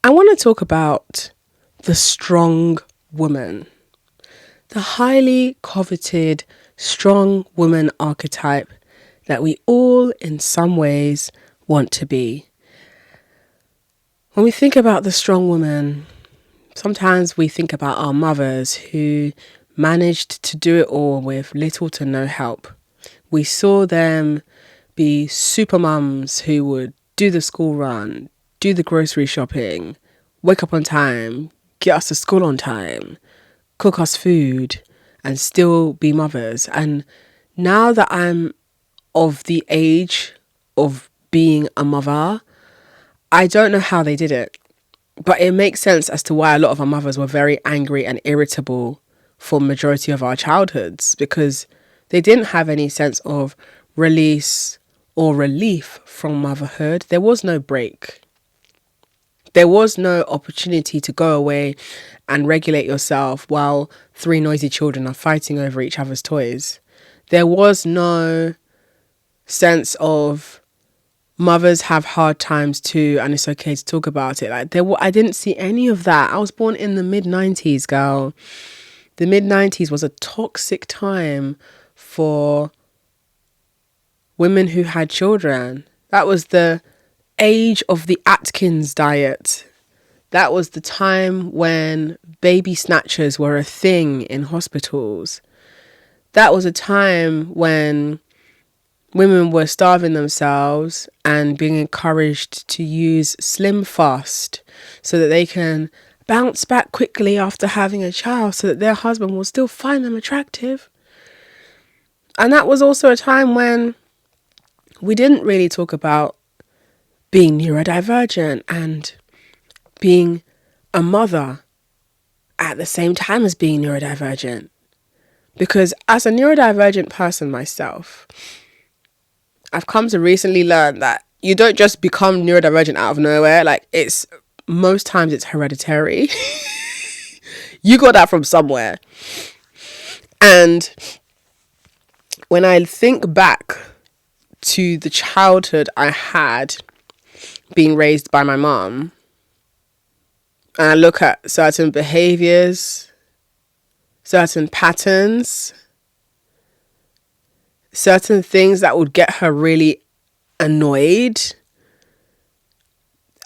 I want to talk about the strong woman, the highly coveted strong woman archetype that we all in some ways want to be. When we think about the strong woman, sometimes we think about our mothers who managed to do it all with little to no help. We saw them be super mums who would do the school run, do the grocery shopping, wake up on time, get us to school on time, cook us food, and still be mothers. And now that I'm of the age of being a mother, I don't know how they did it, but it makes sense as to why a lot of our mothers were very angry and irritable for majority of our childhoods, because they didn't have any sense of release or relief from motherhood. There was no break. There was no opportunity to go away and regulate yourself while three noisy children are fighting over each other's toys. There was no sense of mothers have hard times too, and it's okay to talk about it. I didn't see any of that. I was born in the mid-90s, girl. The mid-90s was a toxic time for women who had children. That was the age of the Atkins diet. That was the time when baby snatchers were a thing in hospitals. That was a time when women were starving themselves and being encouraged to use Slim Fast so that they can bounce back quickly after having a child so that their husband will still find them attractive. And that was also a time when we didn't really talk about being neurodivergent and being a mother at the same time as being neurodivergent. Because as a neurodivergent person myself, I've come to recently learn that you don't just become neurodivergent out of nowhere. Most times it's hereditary. You got that from somewhere. And when I think back to the childhood I had being raised by my mom, and I look at certain behaviors, certain patterns, certain things that would get her really annoyed,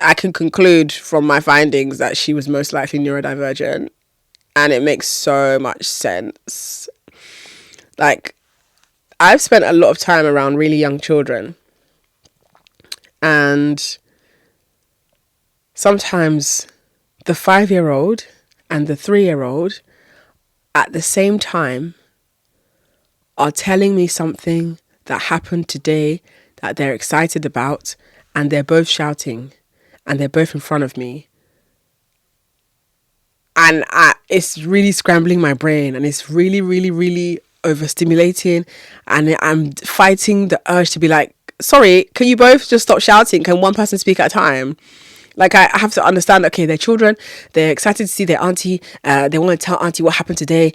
I can conclude from my findings that she was most likely neurodivergent. And it makes so much sense. I've spent a lot of time around really young children. And sometimes the 5-year-old and the 3-year-old at the same time are telling me something that happened today that they're excited about, and they're both shouting and they're both in front of me. And it's really scrambling my brain, and it's really, really, really overstimulating. And I'm fighting the urge to be like, sorry, can you both just stop shouting? Can one person speak at a time? I have to understand, okay, they're children, they're excited to see their auntie, they want to tell auntie what happened today,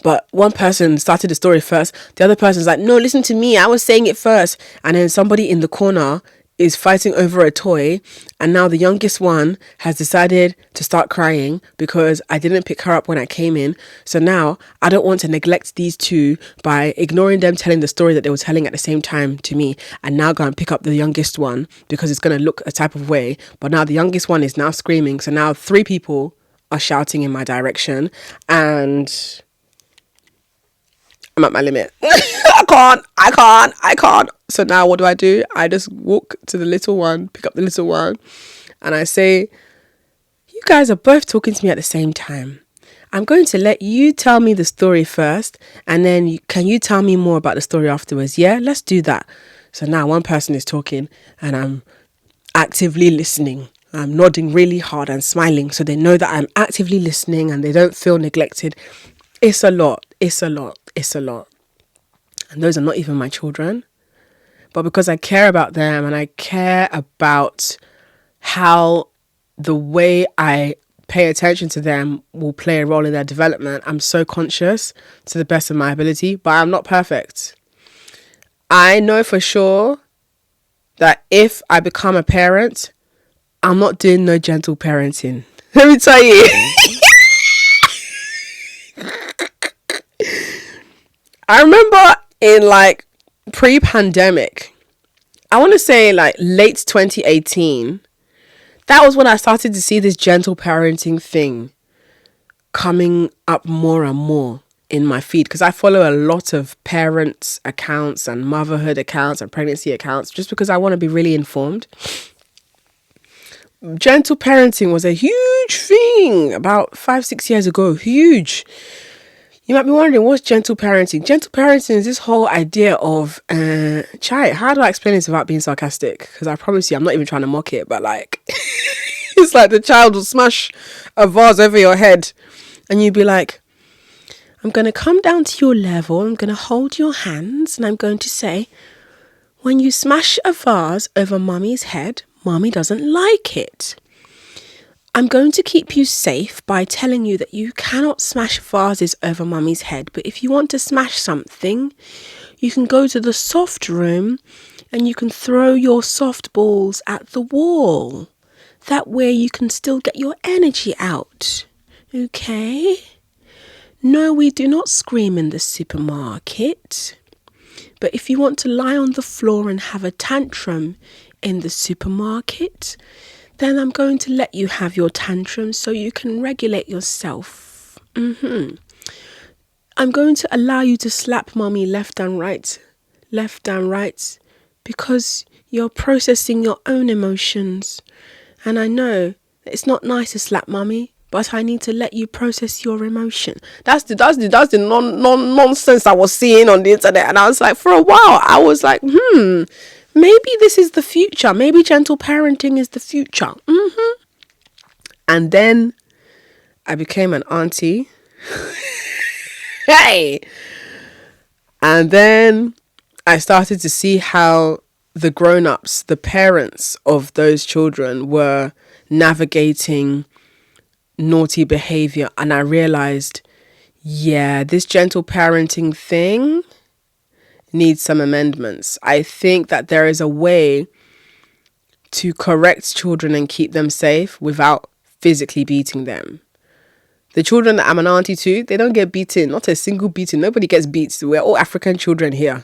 but one person started the story first, the other person's like, no, listen to me, I was saying it first. And then somebody in the corner is fighting over a toy, and now the youngest one has decided to start crying because I didn't pick her up when I came in. So now I don't want to neglect these two by ignoring them telling the story that they were telling at the same time to me, and now go and pick up the youngest one because it's going to look a type of way. But now the youngest one is now screaming, so now 3 people are shouting in my direction, and I'm at my limit. I can't. So now what do? I just walk to the little one, pick up the little one, and I say, you guys are both talking to me at the same time. I'm going to let you tell me the story first, and then can you tell me more about the story afterwards? Yeah, let's do that. So now one person is talking, and I'm actively listening. I'm nodding really hard and smiling so they know that I'm actively listening and they don't feel neglected. It's a lot. And those are not even my children. But because I care about them and I care about how the way I pay attention to them will play a role in their development, I'm so conscious to the best of my ability, but I'm not perfect. I know for sure that if I become a parent, I'm not doing no gentle parenting. Let me tell you. I remember in like pre-pandemic, I want to say like late 2018, that was when I started to see this gentle parenting thing coming up more and more in my feed, because I follow a lot of parents accounts and motherhood accounts and pregnancy accounts just because I want to be really informed. Gentle parenting was a huge thing about 5-6 years ago. Huge. You might be wondering, what's gentle parenting? Gentle parenting is this whole idea of, how do I explain this without being sarcastic? Because I promise you, I'm not even trying to mock it, but like, it's like the child will smash a vase over your head and you'd be like, I'm going to come down to your level, I'm going to hold your hands and I'm going to say, when you smash a vase over mummy's head, mummy doesn't like it. I'm going to keep you safe by telling you that you cannot smash vases over mummy's head. But if you want to smash something, you can go to the soft room and you can throw your soft balls at the wall. That way you can still get your energy out. Okay? No, we do not scream in the supermarket. But if you want to lie on the floor and have a tantrum in the supermarket, then I'm going to let you have your tantrums so you can regulate yourself. I'm going to allow you to slap mommy left and right, because you're processing your own emotions. And I know it's not nice to slap mommy, but I need to let you process your emotion. That's the nonsense I was seeing on the internet. And I was like, for a while, I was like, maybe this is the future. Maybe gentle parenting is the future. And then I became an auntie. Hey! And then I started to see how the grown-ups, the parents of those children, were navigating naughty behavior. And I realized, this gentle parenting thing needs some amendments. I think that there is a way to correct children and keep them safe without physically beating them. The children that I'm an auntie to, they don't get beaten. Not a single beating. Nobody gets beat. We're all African children here.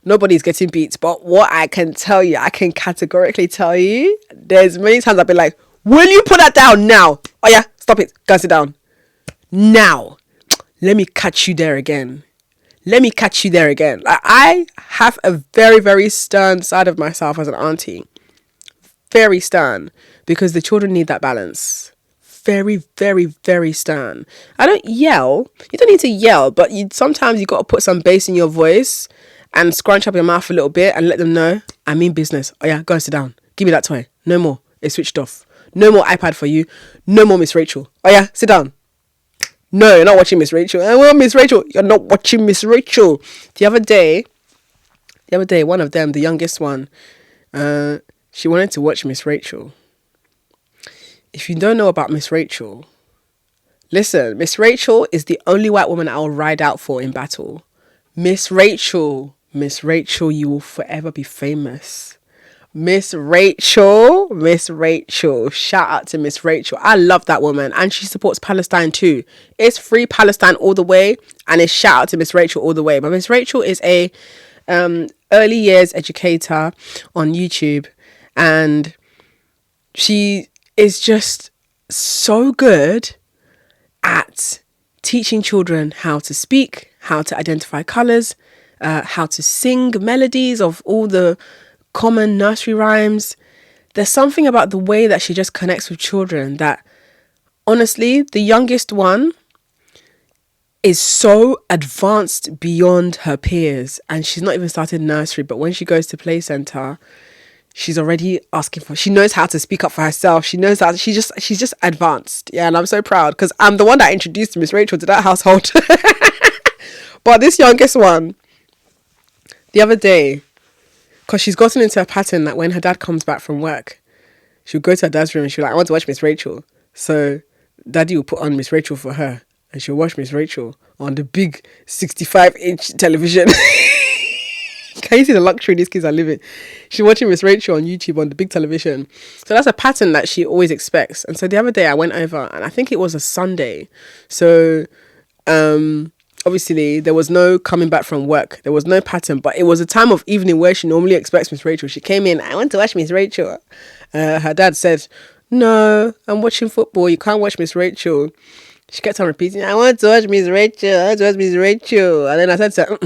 Nobody's getting beat. But what I can tell you, I can categorically tell you, there's many times I've been like, will you put that down now? Oh yeah, stop it. Go sit down. Now. Let me catch you there again. Like, I have a very, very stern side of myself as an auntie. Very stern. Because the children need that balance. Very, very, very stern. I don't yell. You don't need to yell, but sometimes you got to put some bass in your voice and scrunch up your mouth a little bit and let them know, I mean business. Oh yeah, go and sit down. Give me that toy. No more. It's switched off. No more iPad for you. No more Miss Rachel. Oh yeah, sit down. No, you're not watching Miss Rachel. Well, Miss Rachel, you're not watching Miss Rachel. The other day, one of them, the youngest one, she wanted to watch Miss Rachel. If you don't know about Miss Rachel, listen, Miss Rachel is the only white woman I will ride out for in battle. Miss Rachel, you will forever be famous. Miss Rachel. Shout out to Miss Rachel. I love that woman. And she supports Palestine too. It's free Palestine all the way. And it's shout out to Miss Rachel all the way. But Miss Rachel is a early years educator on YouTube. And she is just so good at teaching children how to speak, how to identify colours, how to sing melodies of all the common nursery rhymes. There's something about the way that she just connects with children that, honestly, the youngest one is so advanced beyond her peers, and she's not even started nursery, but when she goes to play center, she's already asking she knows how to speak up for herself. She knows that she's just advanced. Yeah, and I'm so proud because I'm the one that introduced Miss Rachel to that household. But this youngest one, the other day, because she's gotten into a pattern that when her dad comes back from work, she'll go to her dad's room and she'll like, I want to watch Miss Rachel. So daddy will put on Miss Rachel for her and she'll watch Miss Rachel on the big 65-inch television. Can you see the luxury these kids are living? She's watching Miss Rachel on YouTube on the big television. So that's a pattern that she always expects. And so the other day I went over, and I think it was a Sunday. So obviously there was no coming back from work. There was no pattern, but it was a time of evening where she normally expects Miss Rachel. She came in, I want to watch Miss Rachel. Her dad said, no, I'm watching football. You can't watch Miss Rachel. She kept on repeating, I want to watch Miss Rachel. I want to watch Miss Rachel. And then I said to her,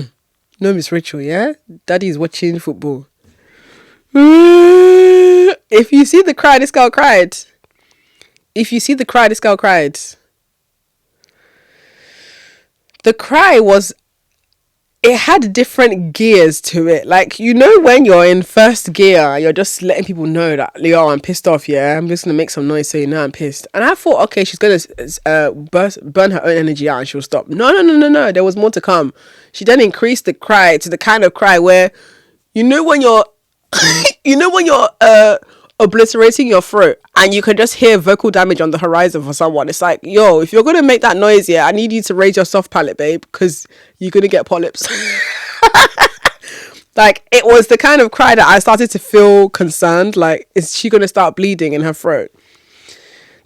no, Miss Rachel, yeah? Daddy is watching football. If you see the cry, this girl cried. If you see the cry, this girl cried. The cry was, it had different gears to it. Like, you know, when you're in first gear, you're just letting people know that, yo, I'm pissed off, yeah? I'm just going to make some noise so you know I'm pissed. And I thought, okay, she's going to burn her own energy out and she'll stop. No. There was more to come. She then increased the cry to the kind of cry where, you know when you're, obliterating your throat and you can just hear vocal damage on the horizon for someone. It's like, yo, if you're going to make that noise, yeah, I need you to raise your soft palate, babe, because you're going to get polyps. Like, it was the kind of cry that I started to feel concerned. Like, is she going to start bleeding in her throat?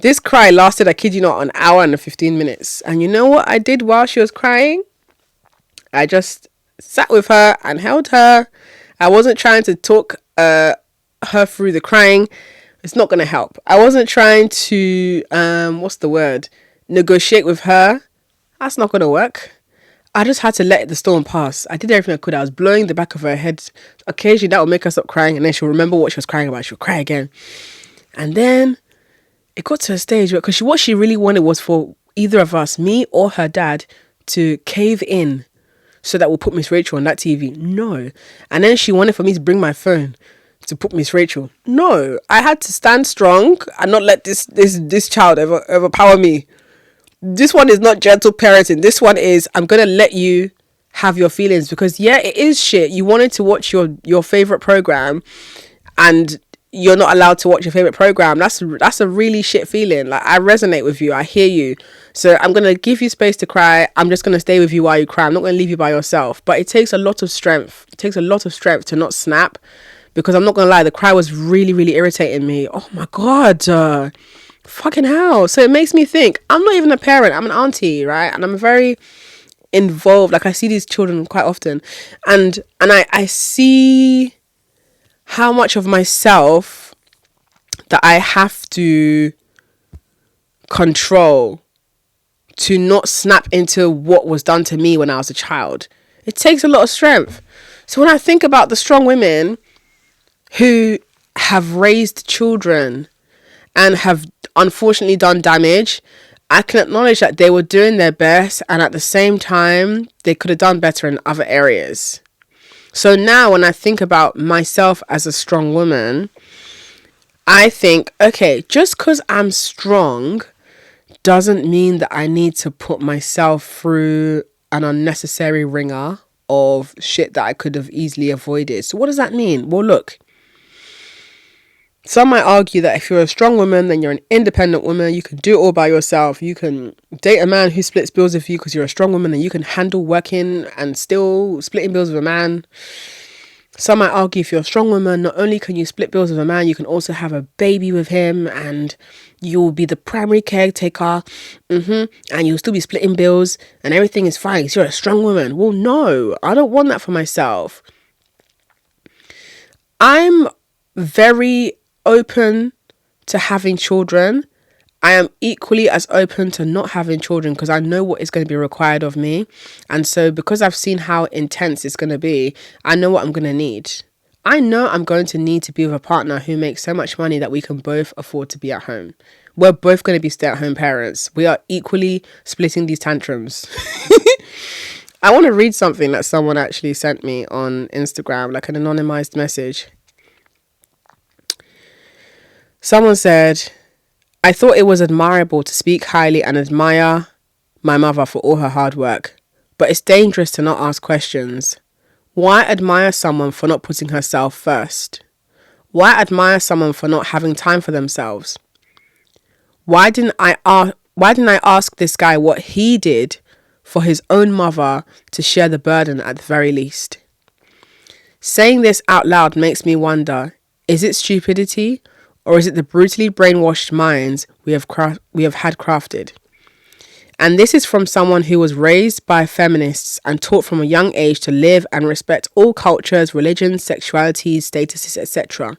This cry lasted, I kid you not, an hour and 15 minutes. And you know what I did while she was crying? I just sat with her and held her. I wasn't trying to talk her through the crying. It's not going to help. I wasn't trying to negotiate with her. That's not going to work. I just had to let the storm pass. I did everything I could. I was blowing the back of her head. Occasionally that would make her stop crying, and then she'll remember what she was crying about. She'll cry again. And then it got to a stage where, because what she really wanted was for either of us, me or her dad, to cave in so that we'll put Miss Rachel on that TV. No. And then she wanted for me to bring my phone to put Miss Rachel. No. I had to stand strong and not let this child overpower me. This one is not gentle parenting. This one is, I'm going to let you have your feelings, because yeah, it is shit. You wanted to watch your favorite program and you're not allowed to watch your favorite program. That's a really shit feeling. Like, I resonate with you. I hear you. So I'm going to give you space to cry. I'm just going to stay with you while you cry. I'm not going to leave you by yourself. But it takes a lot of strength. It takes a lot of strength to not snap, because I'm not going to lie, the cry was really, really irritating me. Oh my God. Fucking hell. So it makes me think, I'm not even a parent. I'm an auntie, right? And I'm very involved. Like, I see these children quite often. And I see how much of myself that I have to control to not snap into what was done to me when I was a child. It takes a lot of strength. So when I think about the strong women who have raised children and have unfortunately done damage, I can acknowledge that they were doing their best, and at the same time, they could have done better in other areas. So now when I think about myself as a strong woman, I think, okay, just because I'm strong doesn't mean that I need to put myself through an unnecessary ringer of shit that I could have easily avoided. So what does that mean? Well, look, some might argue that if you're a strong woman, then you're an independent woman. You can do it all by yourself. You can date a man who splits bills with you because you're a strong woman, and you can handle working and still splitting bills with a man. Some might argue if you're a strong woman, not only can you split bills with a man, you can also have a baby with him, and you'll be the primary caretaker, and you'll still be splitting bills, and everything is fine because you're a strong woman. Well, no, I don't want that for myself. I'm very open to having children. I am equally as open to not having children because I know what is going to be required of me. And so because I've seen how intense it's going to be, I know what I'm going to need. I know I'm going to need to be with a partner who makes so much money that we can both afford to be at home. We're both going to be stay-at-home parents. We are equally splitting these tantrums. I want to read something that someone actually sent me on Instagram, like an anonymized message. Someone said, I thought it was admirable to speak highly and admire my mother for all her hard work, but it's dangerous to not ask questions. Why admire someone for not putting herself first? Why admire someone for not having time for themselves? Why didn't I ask this guy what he did for his own mother to share the burden at the very least? Saying this out loud makes me wonder, is it stupidity or is it the brutally brainwashed minds we have had crafted? And this is from someone who was raised by feminists and taught from a young age to live and respect all cultures, religions, sexualities, statuses, etc.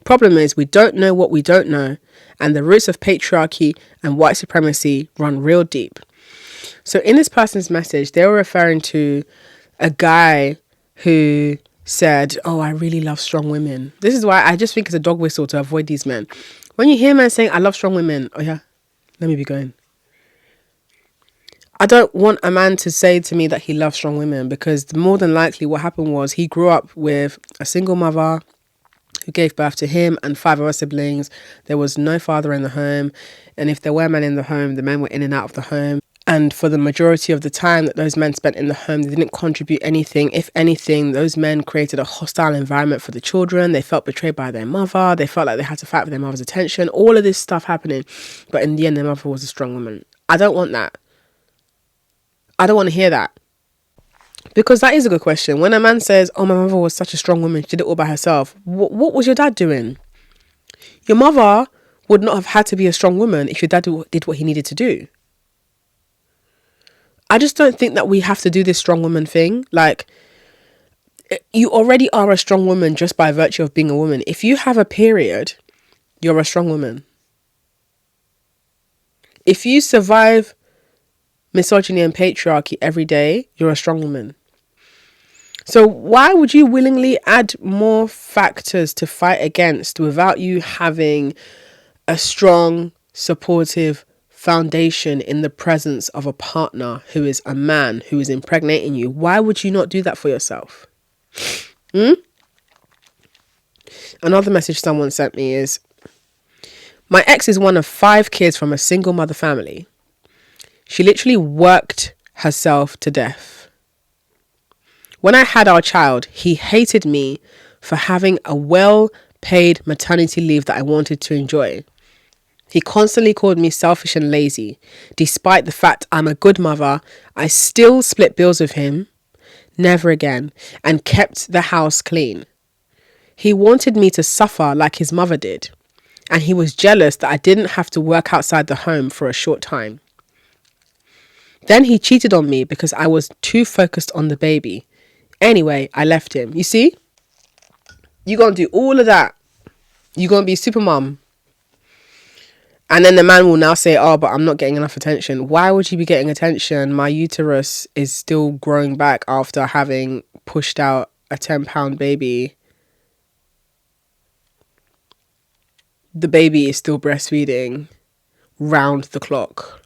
Problem is, we don't know what we don't know, and the roots of patriarchy and white supremacy run real deep. So in this person's message, they were referring to a guy who said, oh, I really love strong women. This is why I just think it's a dog whistle to avoid these men. When you hear men saying, I love strong women, oh yeah, let me be going. I don't want a man to say to me that he loves strong women, because more than likely what happened was he grew up with a single mother who gave birth to him and 5 other siblings. There was no father in the home. And if there were men in the home, the men were in and out of the home. And for the majority of the time that those men spent in the home, they didn't contribute anything. If anything, those men created a hostile environment for the children. They felt betrayed by their mother. They felt like they had to fight for their mother's attention. All of this stuff happening. But in the end, their mother was a strong woman. I don't want that. I don't want to hear that. Because that is a good question. When a man says, oh, my mother was such a strong woman, she did it all by herself. What was your dad doing? Your mother would not have had to be a strong woman if your dad did what he needed to do. I just don't think that we have to do this strong woman thing. Like, you already are a strong woman just by virtue of being a woman. If you have a period, you're a strong woman. If you survive misogyny and patriarchy every day, you're a strong woman. So why would you willingly add more factors to fight against without you having a strong, supportive foundation in the presence of a partner who is a man who is impregnating you? Why would you not do that for yourself? Another message someone sent me is, my ex is one of 5 kids from a single mother family. She literally worked herself to death. When I had our child, he hated me for having a well-paid maternity leave that I wanted to enjoy. He constantly called me selfish and lazy. Despite the fact I'm a good mother, I still split bills with him, never again, and kept the house clean. He wanted me to suffer like his mother did, and he was jealous that I didn't have to work outside the home for a short time. Then he cheated on me because I was too focused on the baby. Anyway, I left him. You see? You're going to do all of that. You're going to be super mom. And then the man will now say, oh, but I'm not getting enough attention. Why would you be getting attention? My uterus is still growing back after having pushed out a 10-pound baby. The baby is still breastfeeding round the clock.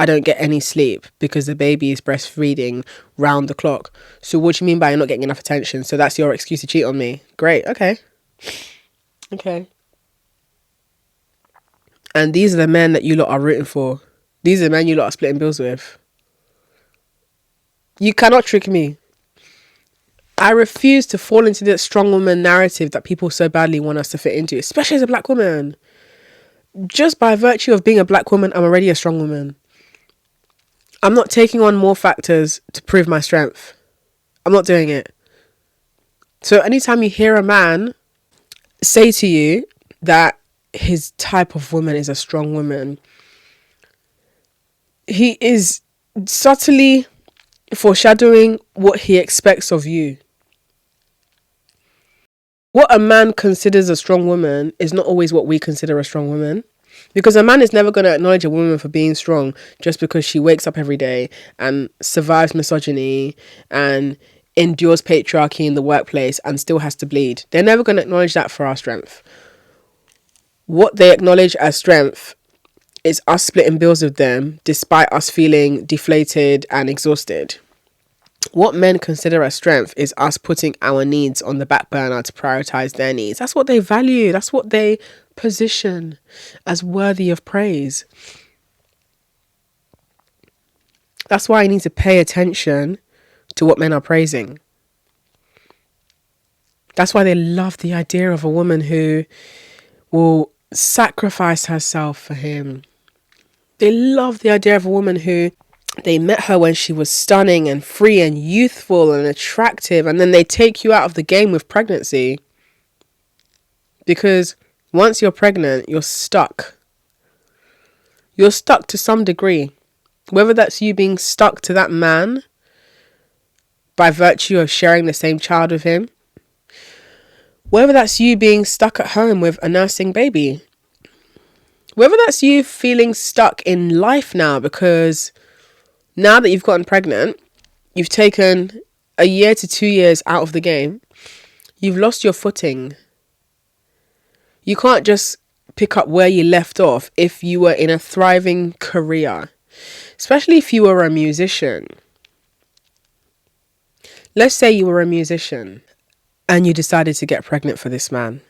I don't get any sleep because the baby is breastfeeding round the clock. So what do you mean by you're not getting enough attention? So that's your excuse to cheat on me? Great, okay. And these are the men that you lot are rooting for. These are the men you lot are splitting bills with. You cannot trick me. I refuse to fall into that strong woman narrative that people so badly want us to fit into, especially as a black woman. Just by virtue of being a black woman, I'm already a strong woman. I'm not taking on more factors to prove my strength. I'm not doing it. So anytime you hear a man say to you that his type of woman is a strong woman, he is subtly foreshadowing what he expects of you. What a man considers a strong woman is not always what we consider a strong woman. Because a man is never going to acknowledge a woman for being strong just because she wakes up every day and survives misogyny and endures patriarchy in the workplace and still has to bleed. They're never going to acknowledge that for our strength. What they acknowledge as strength is us splitting bills with them despite us feeling deflated and exhausted. What men consider as strength is us putting our needs on the back burner to prioritize their needs. That's what they value. That's what they position as worthy of praise. That's why I need to pay attention to what men are praising. That's why they love the idea of a woman who will sacrifice herself for him. They love the idea of a woman who They met her when she was stunning and free and youthful and attractive, and then they take you out of the game with pregnancy. Because once you're pregnant, you're stuck. You're stuck to some degree. Whether that's you being stuck to that man by virtue of sharing the same child with him, whether that's you being stuck at home with a nursing baby, whether that's you feeling stuck in life now because now that you've gotten pregnant, you've taken a year to 2 years out of the game, you've lost your footing. You can't just pick up where you left off if you were in a thriving career, especially if you were a musician. Let's say you were a musician and you decided to get pregnant for this man.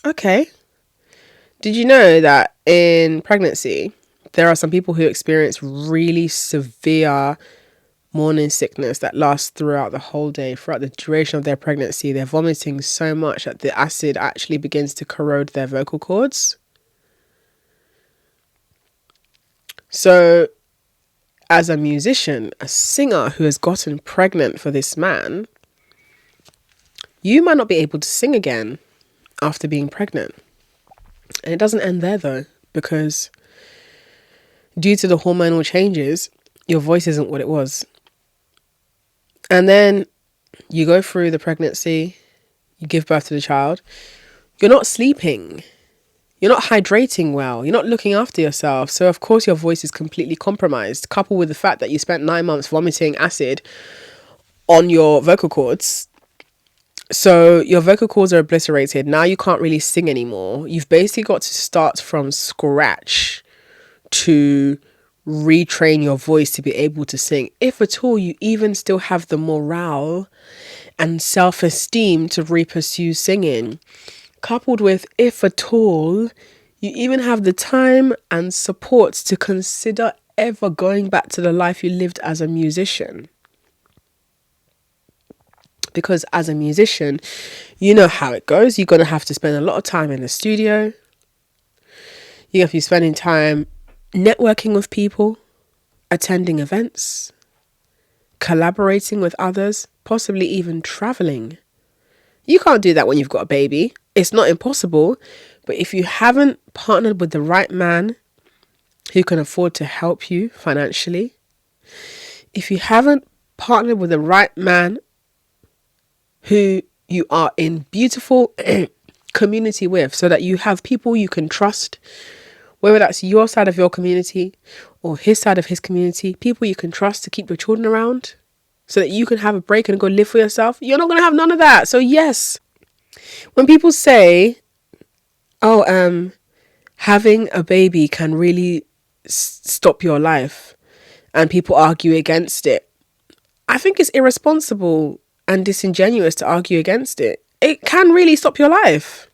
Okay. Did you know that in pregnancy, there are some people who experience really severe morning sickness that lasts throughout the whole day, throughout the duration of their pregnancy? They're vomiting so much that the acid actually begins to corrode their vocal cords. So, as a musician, a singer who has gotten pregnant for this man, you might not be able to sing again after being pregnant. And it doesn't end there though, because due to the hormonal changes, your voice isn't what it was. And then you go through the pregnancy, you give birth to the child, you're not sleeping, you're not hydrating well, you're not looking after yourself. So of course your voice is completely compromised, coupled with the fact that you spent 9 months vomiting acid on your vocal cords. So your vocal cords are obliterated. Now you can't really sing anymore. You've basically got to start from scratch to retrain your voice to be able to sing. If at all you even still have the morale and self-esteem to pursue singing. Coupled with, if at all, you even have the time and support to consider ever going back to the life you lived as a musician. Because as a musician, you know how it goes. You're going to have to spend a lot of time in the studio. You're going to be spending time networking with people, attending events, collaborating with others, possibly even traveling. You can't do that when you've got a baby. It's not impossible. But if you haven't partnered with the right man who can afford to help you financially, if you haven't partnered with the right man who you are in beautiful community with, so that you have people you can trust, whether that's your side of your community or his side of his community, people you can trust to keep your children around so that you can have a break and go live for yourself, you're not going to have none of that. So yes, when people say, having a baby can really stop your life, and people argue against it, I think it's irresponsible and disingenuous to argue against it. It can really stop your life.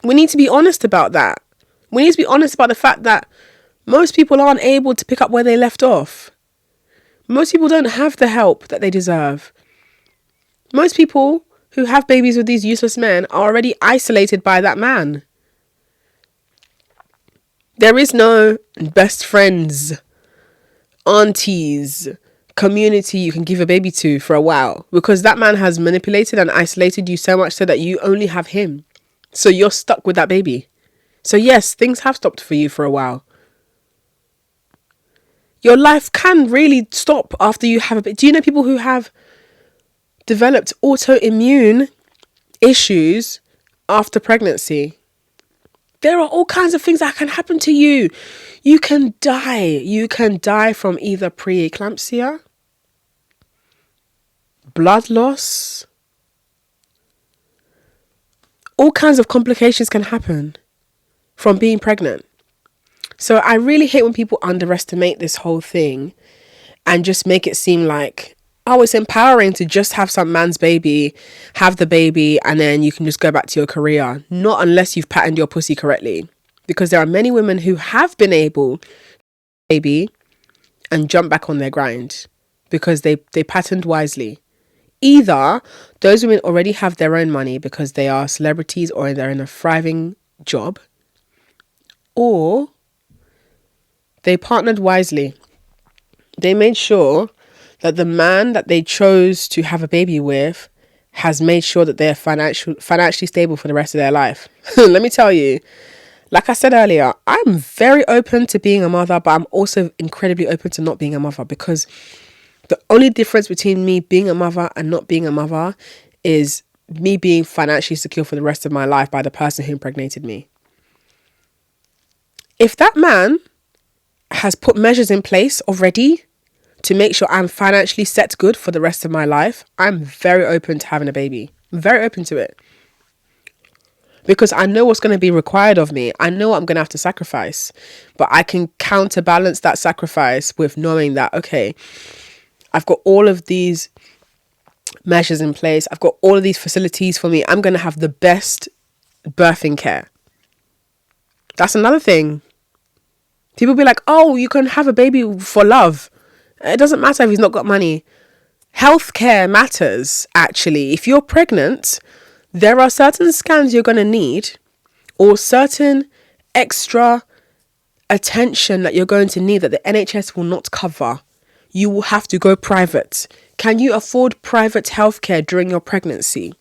We need to be honest about that. We need to be honest about the fact that most people aren't able to pick up where they left off. Most people don't have the help that they deserve. Most people who have babies with these useless men are already isolated by that man. There is no best friends, aunties, community you can give a baby to for a while, because that man has manipulated and isolated you so much so that you only have him. So you're stuck with that baby. So yes, things have stopped for you for a while. Your life can really stop after you have a baby. Do you know people who have developed autoimmune issues after pregnancy? There are all kinds of things that can happen to you. You can die. You can die from either preeclampsia, blood loss. All kinds of complications can happen from being pregnant. So I really hate when people underestimate this whole thing and just make it seem like, oh, it's empowering to just have some man's baby, have the baby, and then you can just go back to your career. Not unless you've patterned your pussy correctly. Because there are many women who have been able to have a baby and jump back on their grind because they patterned wisely. Either those women already have their own money because they are celebrities or they're in a thriving job, or they partnered wisely They made sure that the man that they chose to have a baby with has made sure that they're financially stable for the rest of their life. Let me tell you, like I said earlier, I'm very open to being a mother, but I'm also incredibly open to not being a mother, because the only difference between me being a mother and not being a mother is me being financially secure for the rest of my life by the person who impregnated me. If that man has put measures in place already to make sure I'm financially set good for the rest of my life, I'm very open to having a baby. I'm very open to it. Because I know what's going to be required of me. I know what I'm going to have to sacrifice. But I can counterbalance that sacrifice with knowing that, okay, I've got all of these measures in place. I've got all of these facilities for me. I'm going to have the best birthing care. That's another thing. People be like, oh, you can have a baby for love. It doesn't matter if he's not got money. Healthcare matters, actually. If you're pregnant, there are certain scans you're going to need, or certain extra attention that you're going to need that the NHS will not cover. You will have to go private. Can you afford private healthcare during your pregnancy?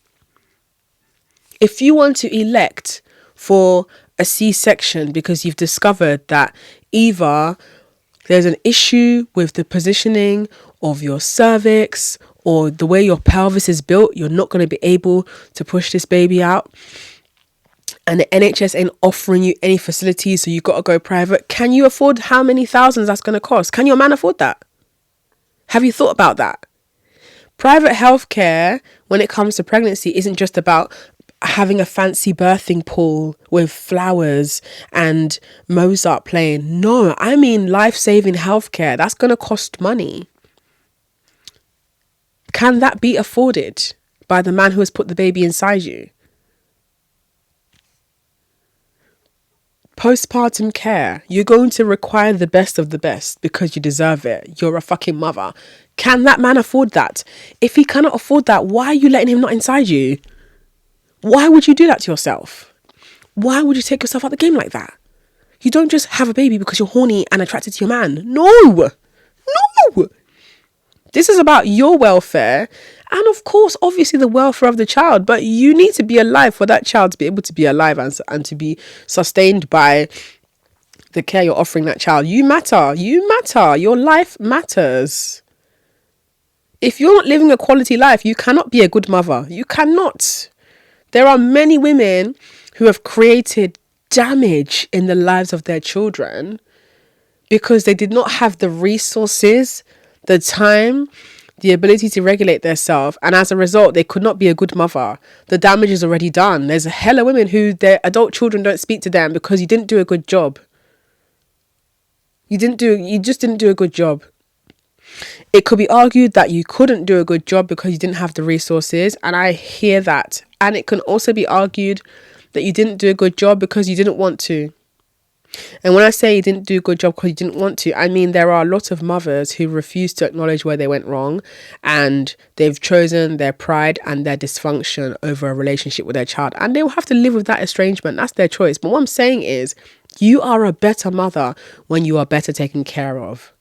If you want to elect for a C-section because you've discovered that either there's an issue with the positioning of your cervix or the way your pelvis is built, you're not going to be able to push this baby out, and the NHS ain't offering you any facilities, so you got to go private. Can you afford how many thousands that's going to cost? Can your man afford that? Have you thought about that? Private healthcare, when it comes to pregnancy, isn't just about having a fancy birthing pool with flowers and Mozart playing. No, I mean life-saving healthcare. That's going to cost money. Can that be afforded by the man who has put the baby inside you? Postpartum care. You're going to require the best of the best because you deserve it. You're a fucking mother. Can that man afford that? If he cannot afford that, why are you letting him not inside you? Why would you do that to yourself? Why would you take yourself out the game like that? You don't just have a baby because you're horny and attracted to your man. No. This is about your welfare and, of course, obviously the welfare of the child. But you need to be alive for that child to be able to be alive and to be sustained by the care you're offering that child. You matter. Your life matters. If you're not living a quality life, you cannot be a good mother. You cannot. There are many women who have created damage in the lives of their children because they did not have the resources, the time, the ability to regulate themselves, and as a result, they could not be a good mother. The damage is already done. There's a hell of women who their adult children don't speak to them because you didn't do a good job. You just didn't do a good job. It could be argued that you couldn't do a good job because you didn't have the resources, and I hear that. And it can also be argued that you didn't do a good job because you didn't want to. And when I say you didn't do a good job because you didn't want to, I mean there are a lot of mothers who refuse to acknowledge where they went wrong, and they've chosen their pride and their dysfunction over a relationship with their child, and they will have to live with that estrangement. That's their choice. But what I'm saying is, you are a better mother when you are better taken care of.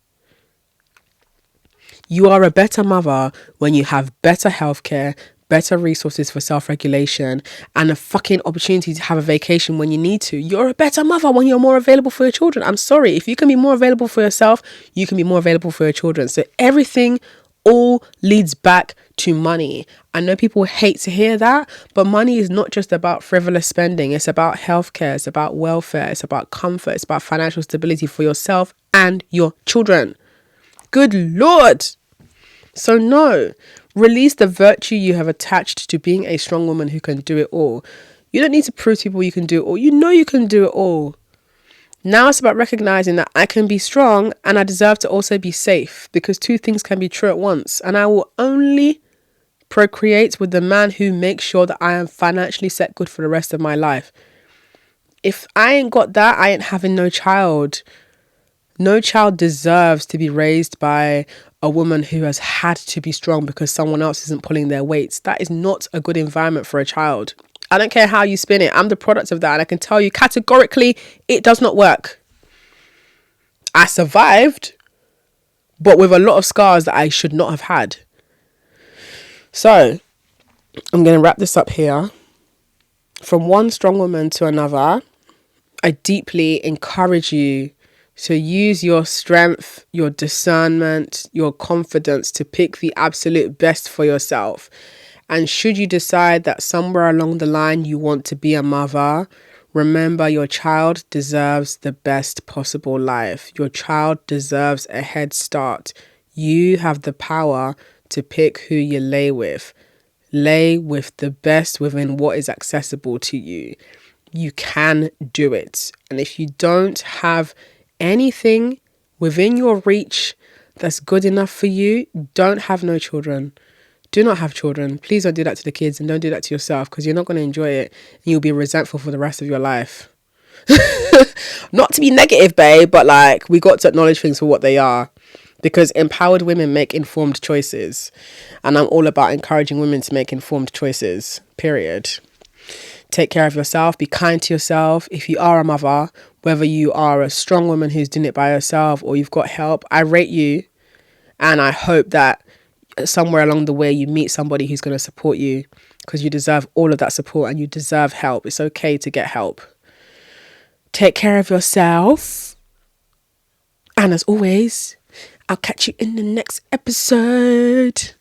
You are a better mother when you have better healthcare, better resources for self-regulation, and a fucking opportunity to have a vacation when you need to. You're a better mother when you're more available for your children. I'm sorry. If you can be more available for yourself, you can be more available for your children. So everything all leads back to money. I know people hate to hear that, but money is not just about frivolous spending. It's about healthcare. It's about welfare. It's about comfort. It's about financial stability for yourself and your children. Good Lord. So no, release the virtue you have attached to being a strong woman who can do it all. You don't need to prove to people you can do it all. You know you can do it all. Now it's about recognizing that I can be strong and I deserve to also be safe, because two things can be true at once. And I will only procreate with the man who makes sure that I am financially set good for the rest of my life. If I ain't got that, I ain't having no child. No child deserves to be raised by a woman who has had to be strong because someone else isn't pulling their weights. That is not a good environment for a child. I don't care how you spin it. I'm the product of that, and I can tell you categorically it does not work. I survived, but with a lot of scars that I should not have had. So I'm going to wrap this up here. From one strong woman to another, I deeply encourage you to use your strength, your discernment, your confidence to pick the absolute best for yourself. And should you decide that somewhere along the line you want to be a mother, remember your child deserves the best possible life. Your child deserves a head start. You have the power to pick who you lay with. Lay with the best within what is accessible to you. You can do it. And if you don't have anything within your reach that's good enough for you, don't have no children. Do not have children. Please don't do that to the kids, and don't do that to yourself, because you're not going to enjoy it and you'll be resentful for the rest of your life. Not to be negative, babe, but like, we got to acknowledge things for what they are, because empowered women make informed choices, and I'm all about encouraging women to make informed choices, period. Take care of yourself. Be kind to yourself. If you are a mother, whether you are a strong woman who's doing it by herself or you've got help, I rate you. And I hope that somewhere along the way you meet somebody who's going to support you, because you deserve all of that support and you deserve help. It's okay to get help. Take care of yourself. And as always, I'll catch you in the next episode.